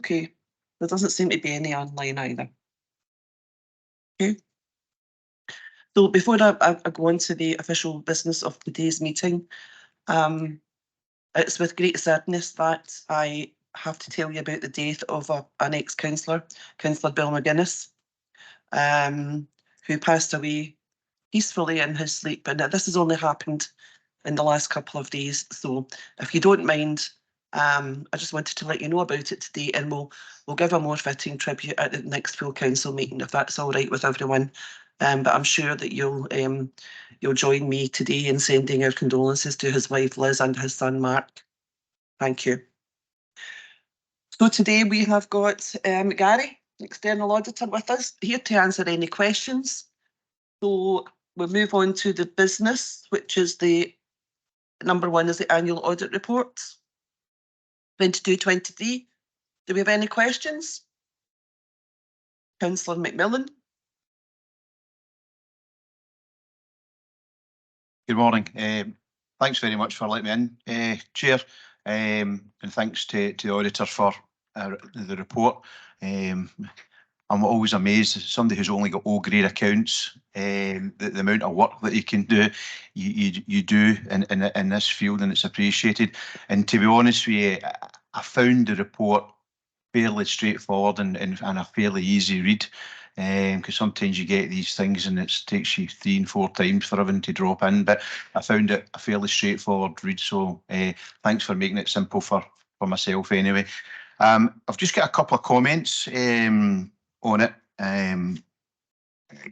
Okay, there doesn't seem to be any online either. Okay. So before I go on to the official business of today's meeting, it's with great sadness that I have to tell you about the death of an ex-councillor, Councillor Bill McGuinness, who passed away peacefully in his sleep. And this has only happened in the last couple of days. So if you don't mind, I just wanted to let you know about it today, and we'll give a more fitting tribute at the next full council meeting, if that's all right with everyone. But I'm sure that you'll join me today in sending our condolences to his wife Liz and his son Mark. Thank you. So today we have got Gary, external auditor, with us here to answer any questions. So we'll move on to the business, which is the number one is the annual audit report, 22-23. Do we have any questions? Councillor McMillan. Good morning. Thanks very much for letting me in, Chair, and thanks to the auditor for the report. I'm always amazed as somebody who's only got O-grade accounts, the amount of work that you can do, you do in this field, and it's appreciated. And to be honest with you, I found the report fairly straightforward and a fairly easy read, because sometimes you get these things and it takes you 3 and 4 times for everything to drop in, but I found it a fairly straightforward read, so thanks for making it simple for myself anyway. I've just got a couple of comments on it,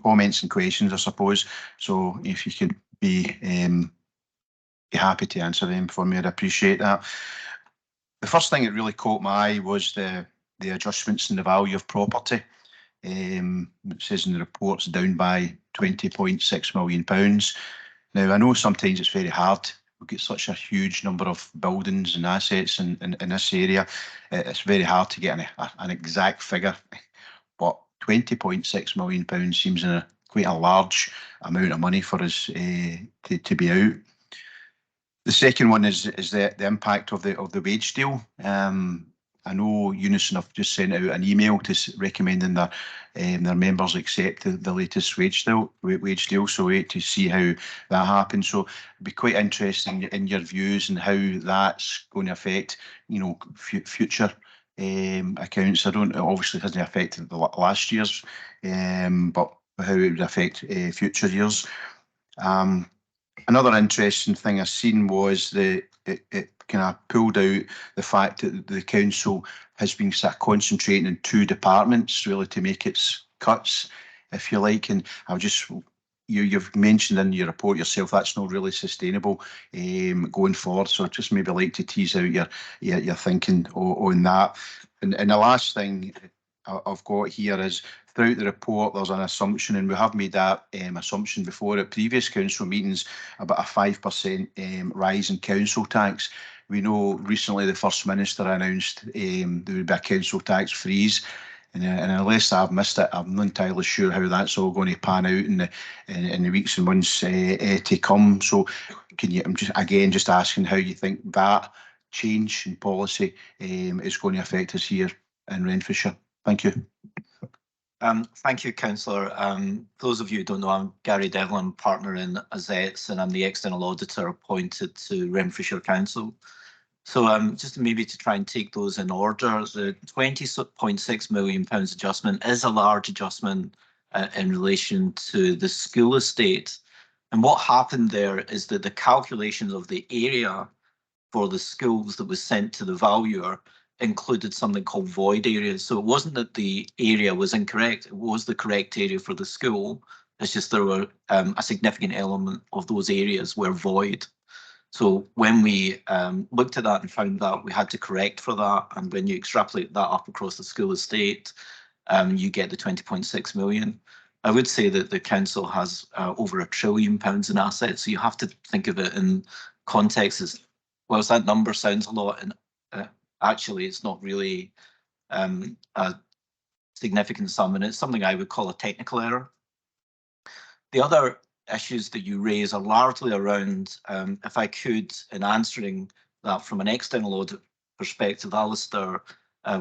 comments and questions, I suppose, so if you could be happy to answer them for me, I'd appreciate that. The first thing that really caught my eye was the adjustments in the value of property. It says in the reports down by £20.6 million. Now, I know sometimes it's very hard. We've got such a huge number of buildings and assets in this area. It's very hard to get an exact figure, but £20.6 million seems quite a large amount of money for us to be out. The second one is the impact of the wage deal. I know Unison have just sent out an email recommending that their members accept the latest wage deal. So wait to see how that happens. So it'd be quite interesting in your views and how that's going to affect, future accounts. I don't. Obviously, it hasn't affected the last year's, but how it would affect future years. Another interesting thing I seen was it kind of pulled out the fact that the council has been concentrating in 2 departments really to make its cuts, if you like. And you've mentioned in your report yourself that's not really sustainable going forward. So I'd just maybe like to tease out your thinking on that. And the last thing I've got here is, throughout the report, there's an assumption, and we have made that assumption before at previous council meetings, about a 5% rise in council tax. We know recently the First Minister announced there would be a council tax freeze, and unless I've missed it, I'm not entirely sure how that's all going to pan out in the weeks and months to come. So, I'm just asking how you think that change in policy is going to affect us here in Renfrewshire. Thank you. Thank you, Councillor. Those of you who don't know, I'm Gary Devlin, partner in Audit, and I'm the external auditor appointed to Renfrewshire Council. So just maybe to try and take those in order, the £20.6 million adjustment is a large adjustment in relation to the school estate. And what happened there is that the calculations of the area for the schools that was sent to the valuer included something called void areas. So it wasn't that the area was incorrect, it was the correct area for the school. It's just there were a significant element of those areas were void. So when we looked at that and found that, we had to correct for that. And when you extrapolate that up across the school estate, you get the £20.6 million. I would say that the council has over £1 trillion in assets. So you have to think of it in context as, well, that number sounds a lot, and actually, it's not really a significant sum, and it's something I would call a technical error. The other issues that you raise are largely around, if I could, in answering that from an external audit perspective, Alistair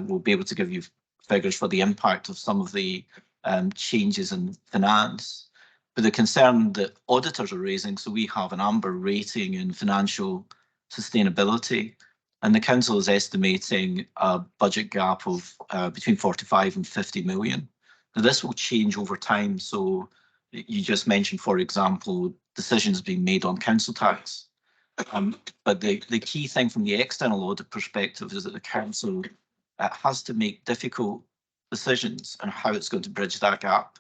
we'll be able to give you figures for the impact of some of the changes in finance. But the concern that auditors are raising, so we have an amber rating in financial sustainability, and the council is estimating a budget gap of between 45 and 50 million. Now, this will change over time. So you just mentioned, for example, decisions being made on council tax. But the key thing from the external audit perspective is that the council has to make difficult decisions on how it's going to bridge that gap.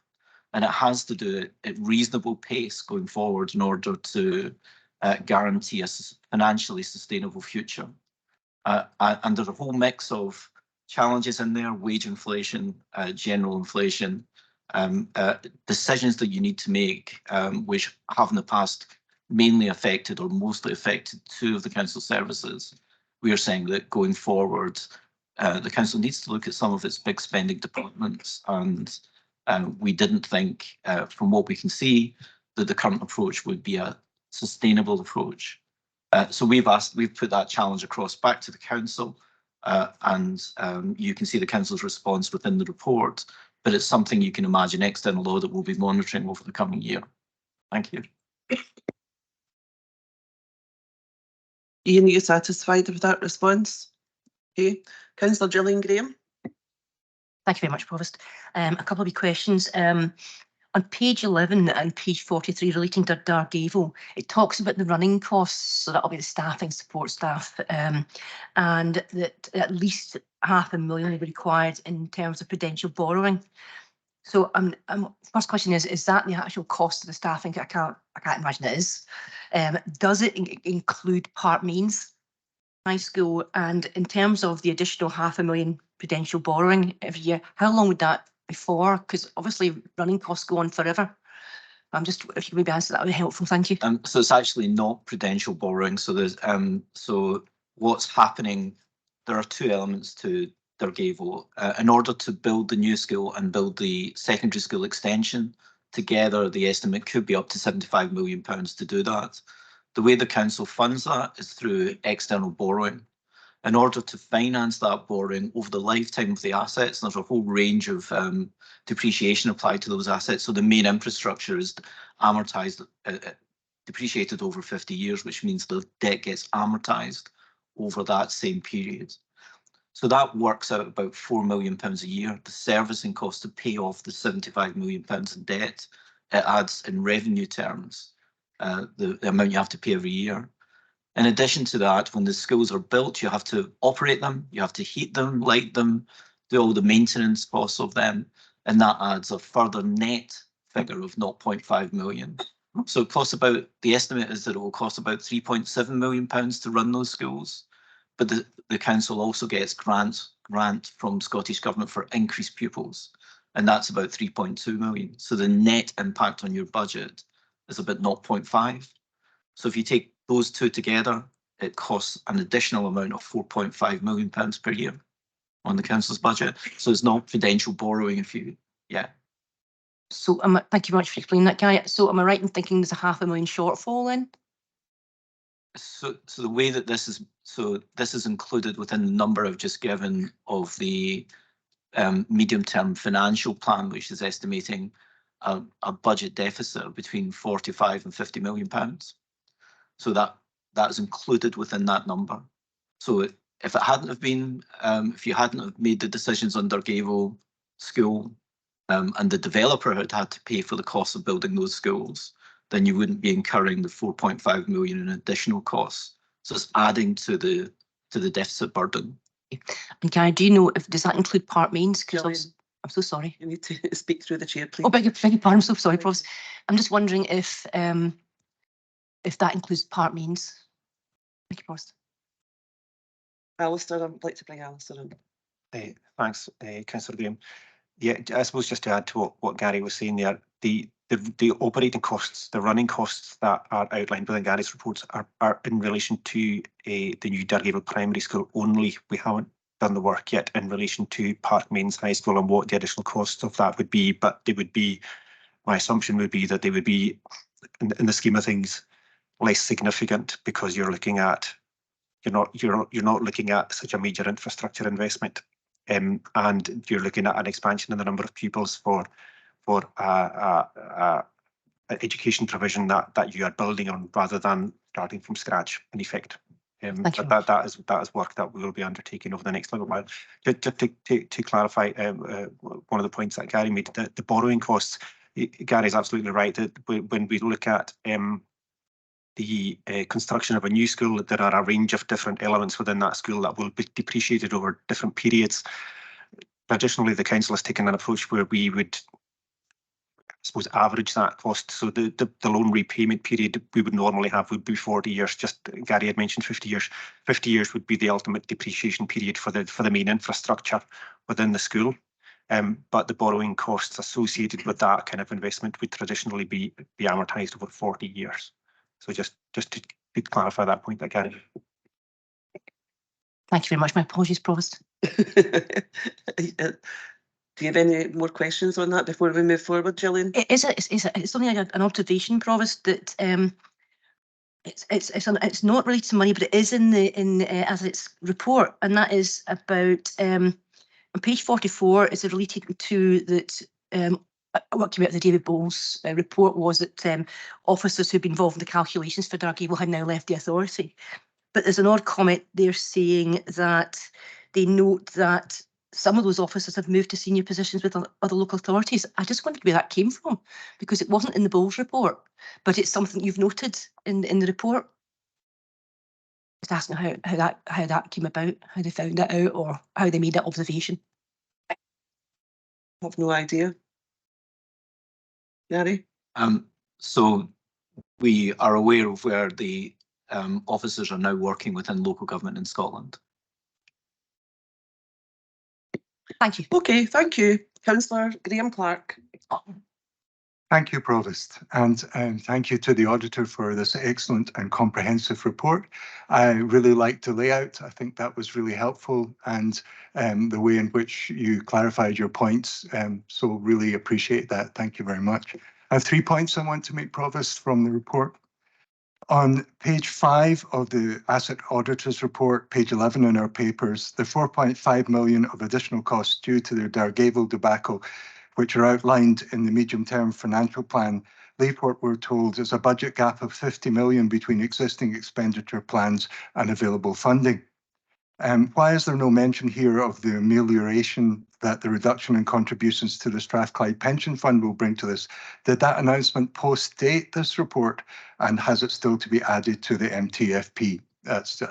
And it has to do it at reasonable pace going forward in order to guarantee a financially sustainable future. And there's a whole mix of challenges in there: wage inflation, general inflation, decisions that you need to make, which have in the past mainly affected or mostly affected two of the council services. We are saying that going forward, the council needs to look at some of its big spending departments, and we didn't think, from what we can see, that the current approach would be a sustainable approach. So we've put that challenge across back to the council, and you can see the council's response within the report, but it's something you can imagine external audit will be monitoring over the coming year. Thank you. Ian, are you satisfied with that response? Okay. Councillor Gillian Graham. Thank you very much, Provost. A couple of wee questions. On page 11 and page 43 relating to Dargavo, it talks about the running costs, so that'll be the staffing, support staff, and that at least £500,000 will be required in terms of prudential borrowing. So first question is that the actual cost of the staffing? I can't imagine it is. Does it include Park Means High School? And in terms of the additional £500,000 prudential borrowing every year, how long would that be for? Because obviously running costs go on forever. If you could maybe answer that, would be helpful. Thank you. So it's actually not prudential borrowing. So there's so what's happening, there are two elements to Dargavo. In order to build the new school and build the secondary school extension together, the estimate could be up to £75 million to do that. The way the council funds that is through external borrowing. In order to finance that borrowing over the lifetime of the assets, there's a whole range of depreciation applied to those assets. So the main infrastructure is amortised, depreciated over 50 years, which means the debt gets amortised over that same period. So that works out about £4 million a year. The servicing cost to pay off the £75 million in debt, it adds in revenue terms the amount you have to pay every year. In addition to that, when the schools are built, you have to operate them, you have to heat them, light them, do all the maintenance costs of them, and that adds a further net figure of 0.5 million. So it costs about, the estimate is that it will cost about £3.7 million to run those schools, but the council also gets grant from Scottish Government for increased pupils, and that's about 3.2 million. So the net impact on your budget is about 0.5. So if you take those two together, it costs an additional amount of £4.5 million per year on the council's budget. So it's not prudential borrowing So thank you very much for explaining that, Guy. So am I right in thinking there's a £500,000 shortfall then? So the way that this is included within the number I've just given of the medium-term financial plan, which is estimating a budget deficit of between 45 and 50 million pounds. So that is included within that number. So if it hadn't have been, if you hadn't have made the decisions on Dargavo School, and the developer had to pay for the cost of building those schools, then you wouldn't be incurring the 4.5 million in additional costs. So it's adding to the deficit burden. And Guy, do you know does that include Park Means? Because I'm so sorry. You need to speak through the chair, please. Oh, beg your pardon. I'm so sorry, Provost. I'm just wondering if that includes Park Means. Thank you, Provost. Alistair, I'd like to bring Alistair in. Thanks, Councillor Graham. Yeah, I suppose just to add to what Gary was saying there, the operating costs, the running costs that are outlined within Gary's reports are in relation to the new Dargavo Primary School only. We haven't done the work yet in relation to Park Means High School and what the additional costs of that would be, but they would be, my assumption would be that they would be, in the scheme of things, less significant, because you're looking at, you're not looking at such a major infrastructure investment. and you're looking at an expansion in the number of pupils for education provision that you are building on rather than starting from scratch in effect. Thank you. But that is work that we will be undertaking over the next little while. Just to clarify one of the points that Gary made, the borrowing costs. Gary's absolutely right that when we look at the construction of a new school, there are a range of different elements within that school that will be depreciated over different periods. Traditionally, the council has taken an approach where we would, I suppose, average that cost. So the loan repayment period we would normally have would be 40 years. Just Gary had mentioned 50 years. 50 years would be the ultimate depreciation period for the main infrastructure within the school. But the borrowing costs associated with that kind of investment would traditionally be amortised over 40 years. So just to clarify that point, Gary. Thank you very much. My apologies, Provost. Do you have any more questions on that before we move forward, Gillian? It's only an observation, Provost, that it's not related to money, but it is in as its report, and that is about on page 44. It's related to that. What came out of the David Bowles report was that officers who've been involved in the calculations for Dargaville had now left the authority. But there's an odd comment there saying that they note that some of those officers have moved to senior positions with other local authorities. I just wondered where that came from, because it wasn't in the Bowles report, but it's something you've noted in the report. Just asking how that came about, how they found that out, or how they made that observation. I have no idea. Gary? So we are aware of where the officers are now working within local government in Scotland. Thank you. Okay, thank you. Councillor Graham Clark. Thank you, Provost, and thank you to the Auditor for this excellent and comprehensive report. I really liked the layout. I think that was really helpful, and the way in which you clarified your points. So really appreciate that. Thank you very much. I have 3 points I want to make, Provost, from the report. On page 5 of the Asset Auditors report, page 11 in our papers, the 4.5 million of additional costs due to the Dargaville debacle, which are outlined in the medium-term financial plan, leave what we're told is a budget gap of 50 million between existing expenditure plans and available funding. Why is there no mention here of the amelioration that the reduction in contributions to the Strathclyde Pension Fund will bring to this? Did that announcement post-date this report, and has it still to be added to the MTFP?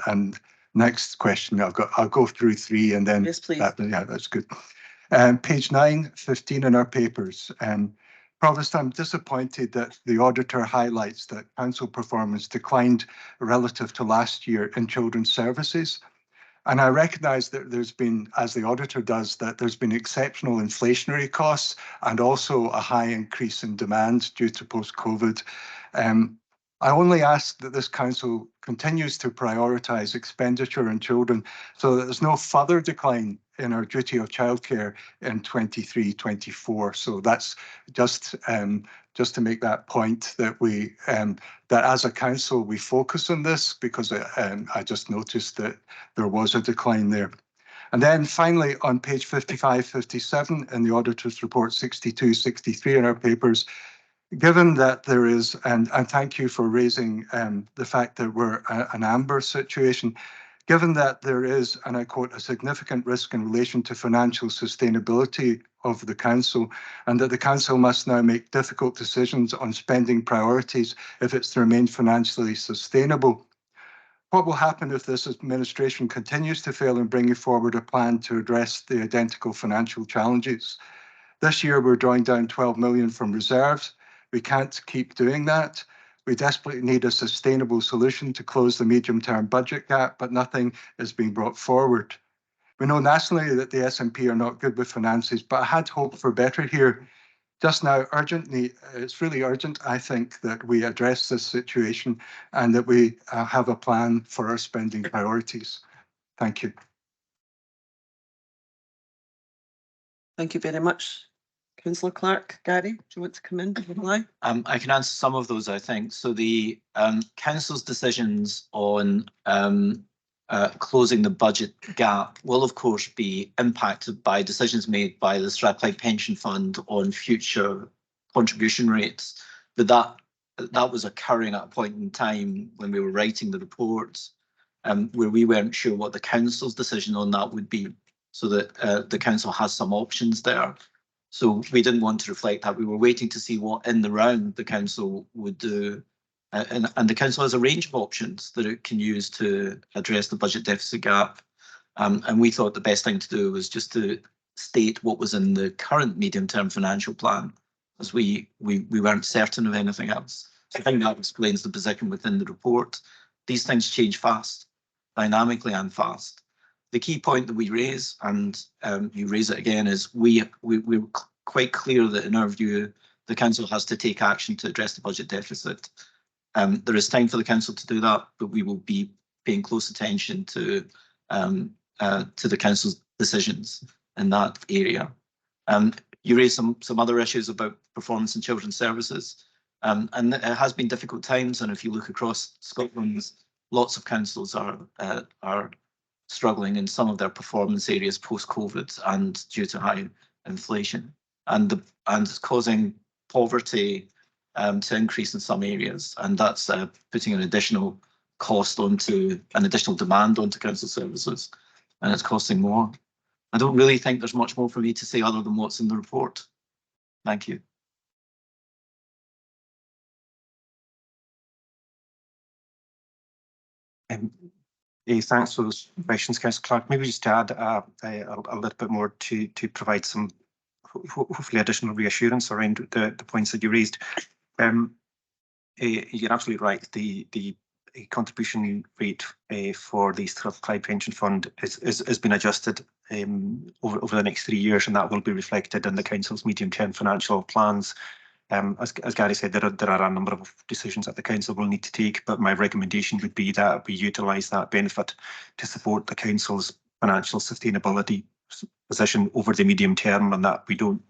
And next question, I'll go through 3 and then. Yes, please. Yeah, that's good. Page 9, 15 in our papers. Provost, I'm disappointed that the auditor highlights that council performance declined relative to last year in children's services. And I recognise that there's been, as the auditor does, that there's been exceptional inflationary costs and also a high increase in demand due to post-COVID. I only ask that this council continues to prioritise expenditure on children so that there's no further decline in our duty of childcare in 23-24. So that's just to make that point that we that as a council we focus on this, because I just noticed that there was a decline there. And then finally on page 55, 57 in the auditor's report, 62, 63 in our papers, given that there is, and thank you for raising the fact that we're an amber situation, given that there is, and I quote, a significant risk in relation to financial sustainability of the council, and that the council must now make difficult decisions on spending priorities if it's to remain financially sustainable. What will happen if this administration continues to fail in bringing forward a plan to address the identical financial challenges? This year, we're drawing down 12 million from reserves. We can't keep doing that. We desperately need a sustainable solution to close the medium-term budget gap, but nothing is being brought forward. We know nationally that the SNP are not good with finances, but I had hoped for better here. Just now, urgently, it's really urgent, I think, that we address this situation and that we have a plan for our spending priorities. Thank you. Thank you very much. Councillor Clark. Gary, do you want to come in and reply? I can answer some of those, I think. So the council's decisions on closing the budget gap will of course be impacted by decisions made by the Strathclyde Pension Fund on future contribution rates. But that was occurring at a point in time when we were writing the report, where we weren't sure what the council's decision on that would be, so that the council has some options there. So we didn't want to reflect that. We were waiting to see what in the round the council would do. And the council has a range of options that it can use to address the budget deficit gap. And we thought the best thing to do was just to state what was in the current medium-term financial plan, as we weren't certain of anything else. So I think that explains the position within the report. These things change fast, dynamically and fast. The key point that we raise, and you raise it again, is we're quite clear that in our view, the council has to take action to address the budget deficit. There is time for the council to do that, but we will be paying close attention to the council's decisions in that area. You raised some other issues about performance in children's services, and it has been difficult times. And if you look across Scotland, lots of councils are struggling in some of their performance areas post-COVID and due to high inflation, and it's causing poverty to increase in some areas, and that's putting an additional cost onto an additional demand onto council services, and it's costing more. I don't really think there's much more for me to say other than what's in the report. Thank you. Thanks for those questions, Councillor Clark. Maybe just to add a little bit more to provide some hopefully additional reassurance around the points that you raised. You're absolutely right. The contribution rate for the Strathclyde Pension Fund has been adjusted over the next 3 years, and that will be reflected in the council's medium-term financial plans. As Gary said, there are a number of decisions that the council will need to take, but my recommendation would be that we utilise that benefit to support the council's financial sustainability position over the medium term, and that we don't,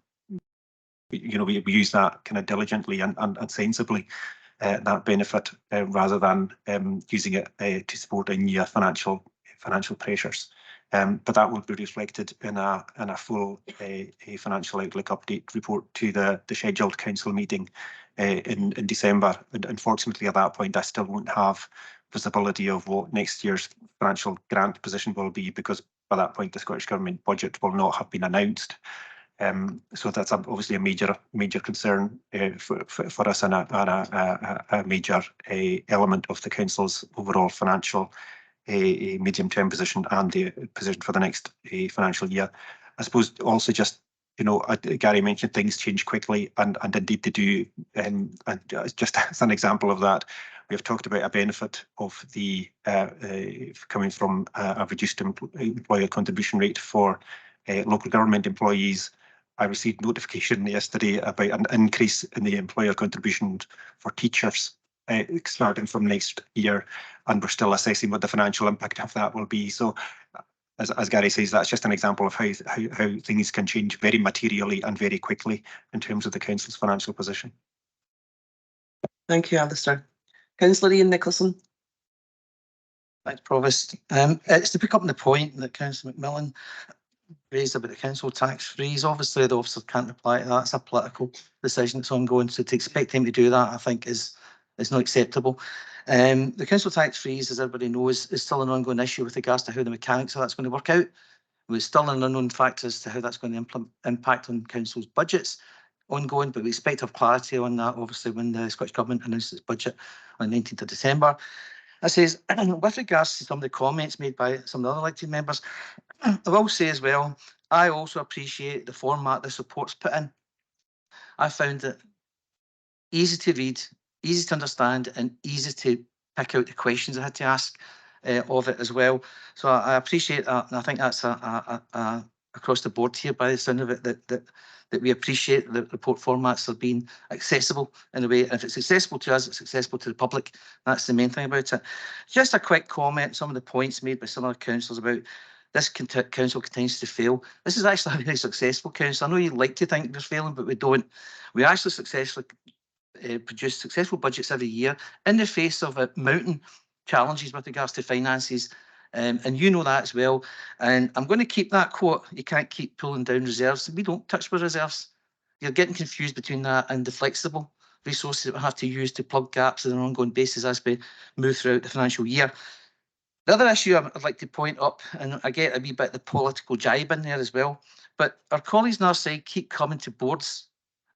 we use that kind of diligently and sensibly, that benefit, rather than using it to support any financial pressures. But that will be reflected in a full financial outlook update report to the scheduled council meeting in December. And unfortunately, at that point, I still won't have visibility of what next year's financial grant position will be, because by that point, the Scottish Government budget will not have been announced. So that's obviously a major concern for us, and a major element of the council's overall financial medium-term position and the position for the next financial year. I suppose also just, Gary mentioned things change quickly, and indeed they do. And just as an example of that, we have talked about a benefit of the coming from a reduced employer contribution rate for local government employees. I received notification yesterday about an increase in the employer contribution for teachers starting from next year, and we're still assessing what the financial impact of that will be. So, as Gary says, that's just an example of how things can change very materially and very quickly in terms of the council's financial position. Thank you, Alistair. Councillor Ian Nicholson. Thanks, Provost. It's to pick up on the point that Councillor McMillan raised about the council tax freeze. Obviously, the officer can't reply to that. It's a political decision that's ongoing, so to expect him to do that, I think, is not acceptable. The council tax freeze, as everybody knows, is still an ongoing issue with regards to how the mechanics of that's going to work out. There's still an unknown factor as to how that's going to impact on council's budgets ongoing, but we expect to have clarity on that, obviously, when the Scottish Government announces its budget on the 19th of December. I says, with regards to some of the comments made by some of the other elected members, I will say as well, I also appreciate the format this report's put in. I found it easy to read, easy to understand, and easy to pick out the questions I had to ask of it as well. So I appreciate that, and I think that's across the board here by the sound of it, that we appreciate the report formats have been accessible in a way. If it's accessible to us, it's accessible to the public. That's the main thing about it. Just a quick comment, some of the points made by some other councillors about this council continues to fail. This is actually a very successful council. I know you like to think we're failing, but we don't. We actually successfully produce successful budgets every year in the face of mounting challenges with regards to finances, And you know that as well. And I'm going to keep that quote. You can't keep pulling down reserves. We don't touch with reserves. You're getting confused between that and the flexible resources that we have to use to plug gaps on an ongoing basis as we move throughout the financial year. The other issue I'd like to point up, and I get a wee bit of the political jibe in there as well, but our colleagues on our side keep coming to boards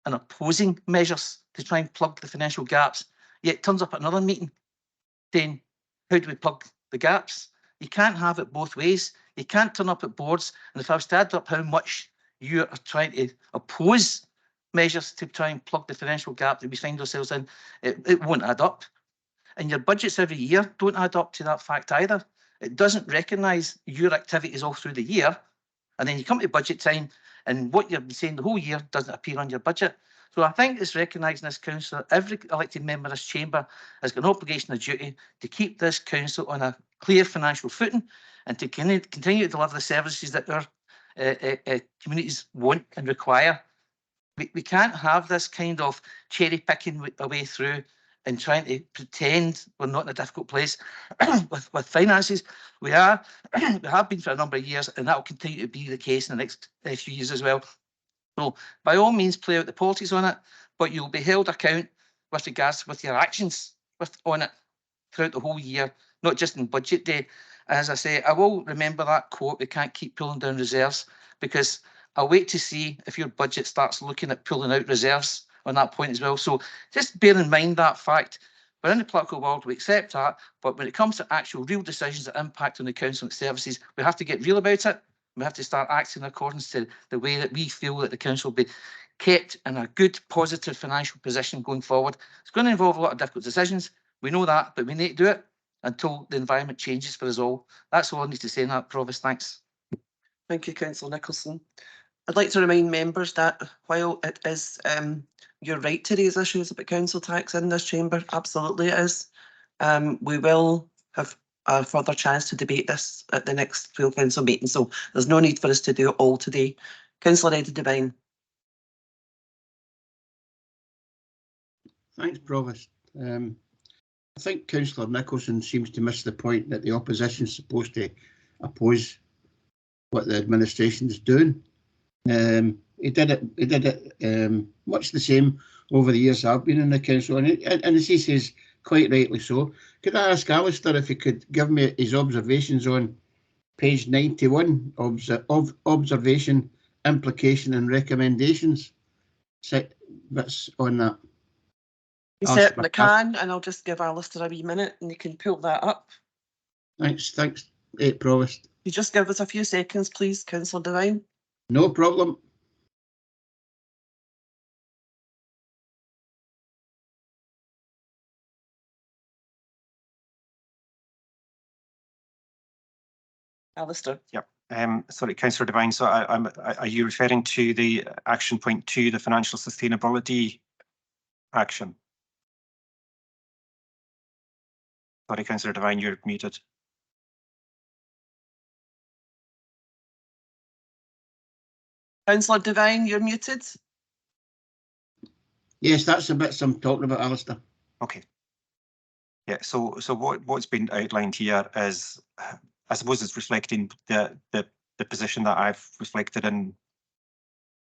and opposing measures to try and plug the financial gaps, yet it turns up at another meeting saying, how do we plug the gaps? You can't have it both ways. You can't turn up at boards, and if I was to add up how much you are trying to oppose measures to try and plug the financial gap that we find ourselves in, it won't add up. And your budgets every year don't add up to that fact either. It doesn't recognise your activities all through the year, and then you come to budget time and what you've been saying the whole year doesn't appear on your budget. So I think it's recognising this council, every elected member of this chamber has got an obligation, a duty to keep this council on a clear financial footing and to continue to deliver the services that our communities want and require. We can't have this kind of cherry picking a way through and trying to pretend we're not in a difficult place with finances. We have been for a number of years, and that will continue to be the case in the next few years as well. So by all means, play out the politics on it, but you'll be held account with regards with your actions on it throughout the whole year, not just in budget day. As I say, I will remember that quote, we can't keep pulling down reserves, because I'll wait to see if your budget starts looking at pulling out reserves on that point as well. So just bear in mind that fact. We're in the political world, we accept that, but when it comes to actual real decisions that impact on the council and services, we have to get real about it. We have to start acting in accordance to the way that we feel that the council will be kept in a good, positive financial position going forward. It's going to involve a lot of difficult decisions. We know that, but we need to do it until the environment changes for us all. That's all I need to say on that, Provost. Thanks. Thank you, Councillor Nicholson. I'd like to remind members that while it is your right to raise issues about council tax in this chamber, absolutely it is, we will have a further chance to debate this at the next full council meeting, so there's no need for us to do it all today. Councillor Eddie Devine. Thanks, Provost. I think Councillor Nicholson seems to miss the point that the opposition is supposed to oppose what the administration is doing. He did it much the same over the years I've been in the council, and as he says, quite rightly so. Could I ask Alistair if he could give me his observations on page 91 of observation, implication and recommendations? That's on that. You certainly can, and I'll just give Alistair a wee minute and you can pull that up. Thanks, Provost. You just give us a few seconds, please, Councillor Devine. No problem. Alistair. Yep. Sorry, Councillor Devine. So are you referring to the action point 2, the financial sustainability action? Sorry, Councillor Devine, you're muted. Councillor Devine, you're muted. Yes, that's the bits I'm talking about, Alistair. Okay. Yeah, so what's been outlined here is, I suppose it's reflecting the position that I've reflected in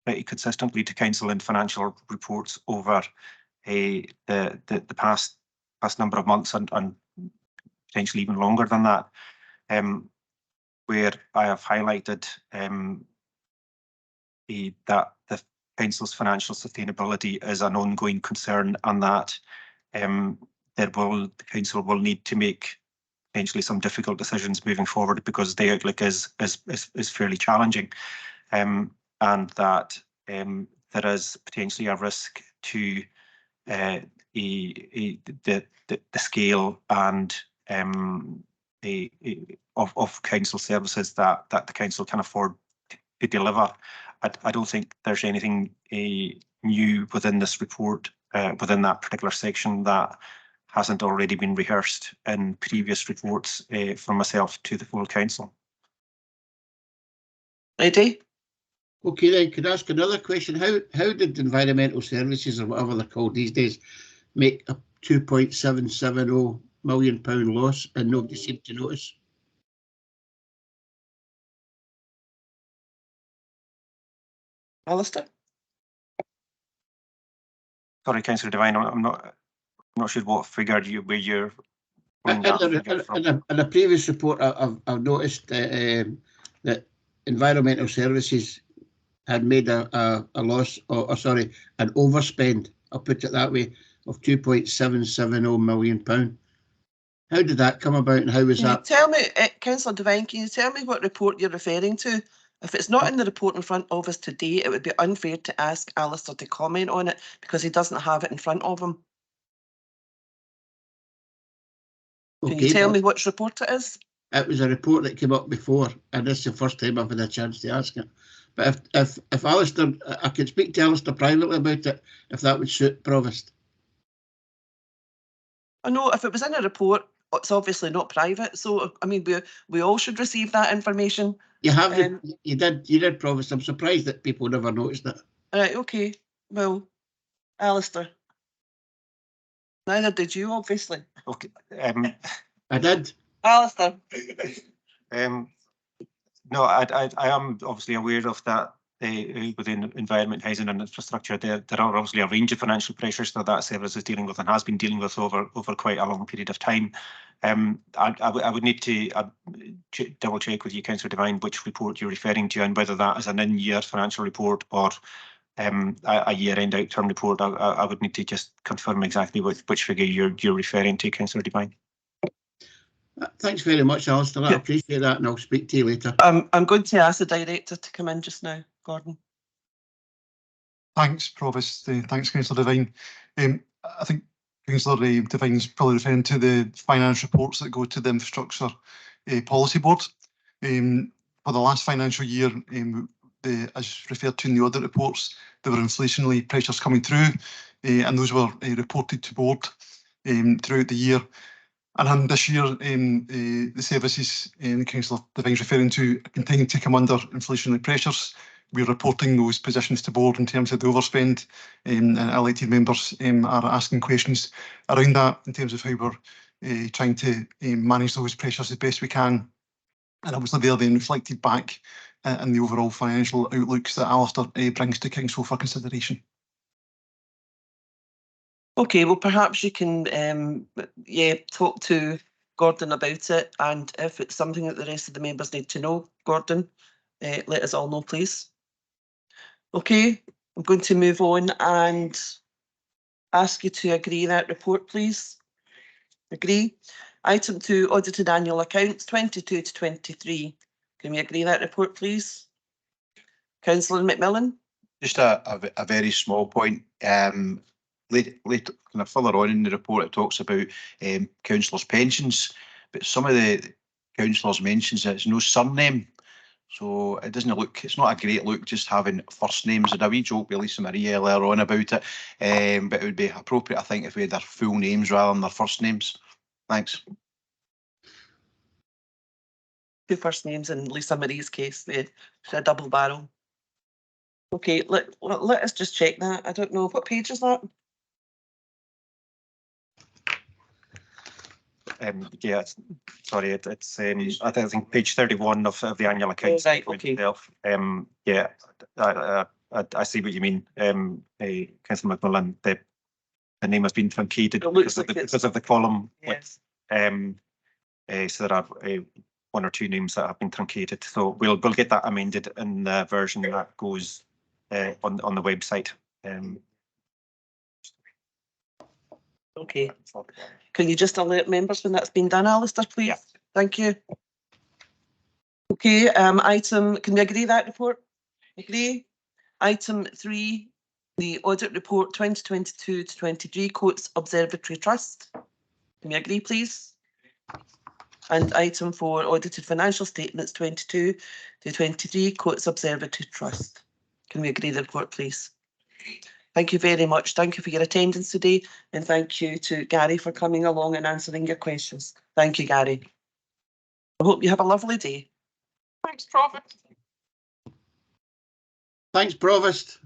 pretty consistently to council in financial reports over the past number of months and potentially even longer than that, where I have highlighted that the council's financial sustainability is an ongoing concern, and that the council will need to make potentially some difficult decisions moving forward because the outlook is fairly challenging, and that there is potentially a risk to the scale and of council services that the council can afford to deliver. I don't think there's anything new within this report, within that particular section, that hasn't already been rehearsed in previous reports from myself to the full council. Eddie? Okay, then could I ask another question? How did environmental services, or whatever they're called these days, make a £2.770 million loss and nobody seemed to notice? Alistair? Sorry, Councillor Devine, I'm not sure what figure where you're pulling that figure from. In a previous report, I've noticed that Environmental Services had made a loss, or sorry, an overspend, I'll put it that way, of £2.770 million. How did that come about, and how was Can you that? tell me, Councillor Devine, can you tell me what report you're referring to? If it's not in the report in front of us today, it would be unfair to ask Alistair to comment on it because he doesn't have it in front of him. Can you Okay, tell but me which report it is? it was a report that came up before, and this is the first time I've had a chance to ask it. But if Alistair, I could speak to Alistair privately about it, if that would suit Provost. I know if it was in a report, it's obviously not private. So, I mean, we all should receive that information. You have, you did, Provost. I'm surprised that people never noticed it. Right, okay. Well, Alistair. Neither did you, obviously. Okay. I did. Alistair. No, I am obviously aware of that. Within environment, housing and infrastructure, there are obviously a range of financial pressures that that service is dealing with and has been dealing with over quite a long period of time. I would need to double check with you, Councillor Devine, which report you're referring to and whether that is an in-year financial report or a year-end outturn report. I would need to just confirm exactly which figure you're referring to, Councillor Devine. Thanks very much, Alistair. I appreciate that, and I'll speak to you later. I'm going to ask the director to come in just now, Gordon. Thanks, Provost. Thanks, Councillor Devine. I think Councillor Devine's probably referring to the finance reports that go to the Infrastructure Policy Board. For the last financial year, as referred to in the audit reports, there were inflationary pressures coming through, and those were reported to board throughout the year. And this year, the services Councillor Devine's referring to continue to come under inflationary pressures. We're reporting those positions to board in terms of the overspend, and elected members are asking questions around that in terms of how we're trying to manage those pressures as best we can. And obviously they're then reflected back in the overall financial outlooks that Alistair brings to Council for consideration. Okay, well, perhaps you can, talk to Gordon about it, and if it's something that the rest of the members need to know, Gordon, let us all know, please. Okay, I'm going to move on and ask you to agree that report, please. Agree. Item 2, audited annual accounts 22 to 23. Can we agree that report, please? Councillor McMillan? Just a very small point. Later, kind of further on in the report, it talks about councillors' pensions, but some of the councillors mentions that it's no surname, so it doesn't look. It's not a great look just having first names. And a wee joke with Lisa Marie earlier on about it, but it would be appropriate, I think, if we had their full names rather than their first names. Thanks. Two first names in Lisa Marie's case, a double barrel. Okay, let us just check that. I don't know, what page is that? Yeah, sorry, it's I think page 31 of the annual accounts. Right, okay. Yeah, I see what you mean. Councillor McMillan, the name has been truncated because of the column. Yes. So there are one or two names that have been truncated. So we'll get that amended in the version that goes on the website. Okay. Can you just alert members when that's been done, Alistair, please? Yeah. Thank you. Okay, item, can we agree that report? Agree. Item 3, the audit report 2022 to 23 quotes Observatory Trust. Can we agree, please? And item 4, audited financial statements 22 to 23 quotes Observatory Trust. Can we agree the report, please? Thank you very much. Thank you for your attendance today, and thank you to Gary for coming along and answering your questions. Thank you, Gary. I hope you have a lovely day. Thanks, Provost. Thanks, Provost.